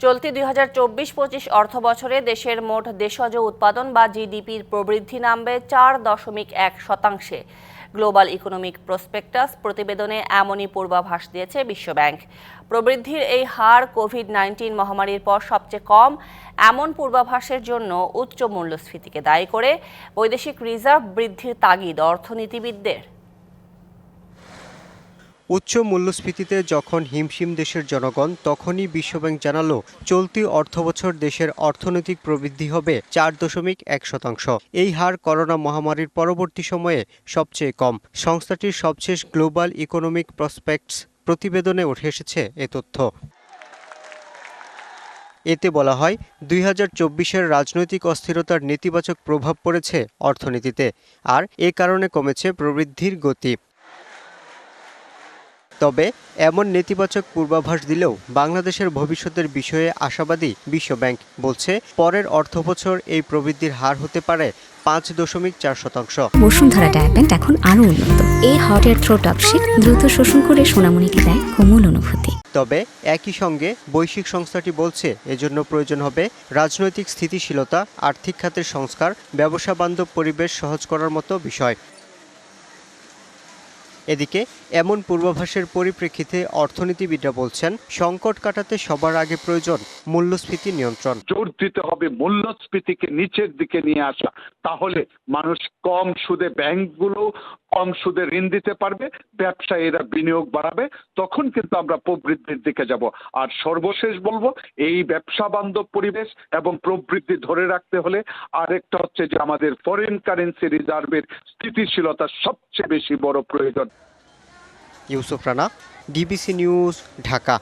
চলতি ২০২৪-২৫ অর্থবছরে দেশের মোট দেশজ উৎপাদন বা জিডিপির প্রবৃদ্ধি নামবে ৪.১%। গ্লোবাল ইকোনমিক প্রসপেক্টাস প্রতিবেদনে এমনই পূর্বাভাস দিয়েছে বিশ্বব্যাংক। প্রবৃদ্ধির এই হার কোভিড-19 মহামারীর পর সবচেয়ে কম। এমন পূর্বাভাসের জন্য উচ্চ মূল্যস্ফীতিকে দায়ী করে বৈদেশিক রিজার্ভ বৃদ্ধির তাগিদ অর্থনীতিবিদদের। উচ্চ মূল্যস্ফীতিতে যখন হিমশিম দেশের জনগণ, তখনই বিশ্বব্যাংক জানালো চলতি অর্থবছর দেশের অর্থনৈতিক প্রবৃদ্ধি হবে ৪.১%। এই হার করোনা মহামারীর পরবর্তী সময়ে সবচেয়ে কম। সংস্থাটির সবশেষ গ্লোবাল ইকোনমিক প্রসপেক্টস প্রতিবেদনে উঠে এসেছে এ তথ্য। এতে বলা হয় ২০২৪-এর রাজনৈতিক অস্থিরতার নেতিবাচক প্রভাব পড়েছে অর্থনীতিতে, আর এ কারণে কমেছে প্রবৃদ্ধির গতি। তবে এমন নেতিবাচক পূর্বাভাস দিলেও বাংলাদেশের ভবিষ্যতের বিষয়ে আশাবাদী বিশ্বব্যাংক। বলছে পরের অর্থবছর এই প্রবৃদ্ধির হার হতে পারে ৫.৪%। বসুন্ধরা ডায়াপেন্ট এখন আরো উন্নত। এই hot air through top sheet দ্রুত শোষণ করে সোনামণিকে দেয় কোমল অনুভূতি। তবে একই সঙ্গে বৈশ্বিক সংস্থাটি বলছে এজন্য প্রয়োজন হবে রাজনৈতিক স্থিতিশীলতা, আর্থিক খাতের সংস্কার, ব্যবসা বান্ধব পরিবেশ সহজ করার মতো বিষয়। এদিকে এমন পূর্বাভাসের পরিপ্রেক্ষিতে অর্থনীতিবিদরা বলছেন সংকট কাটাতে সবার আগে প্রয়োজন মূল্যস্ফীতি নিয়ন্ত্রণ। জোর দিতে হবে মূল্যস্ফীতিকে নিচের দিকে নিয়ে আসা, তাহলে মানুষ কম সুদে, ব্যাংকগুলো কম সুদে ঋণ দিতে পারবে, ব্যবসায়ীরা বিনিয়োগ বাড়াবে, তখন কিন্তু আমরা প্রবৃদ্ধির দিকে যাব। আর সর্বশেষ বলবো, এই ব্যবসা বান্ধব পরিবেশ এবং প্রবৃদ্ধি ধরে রাখতে হলে আরেকটা হচ্ছে যে আমাদের ফরেন কারেন্সি রিজার্ভের স্থিতিশীলতা সবচেয়ে বেশি বড় প্রয়োজন। Yusuf Rana, DBC news, Dhaka.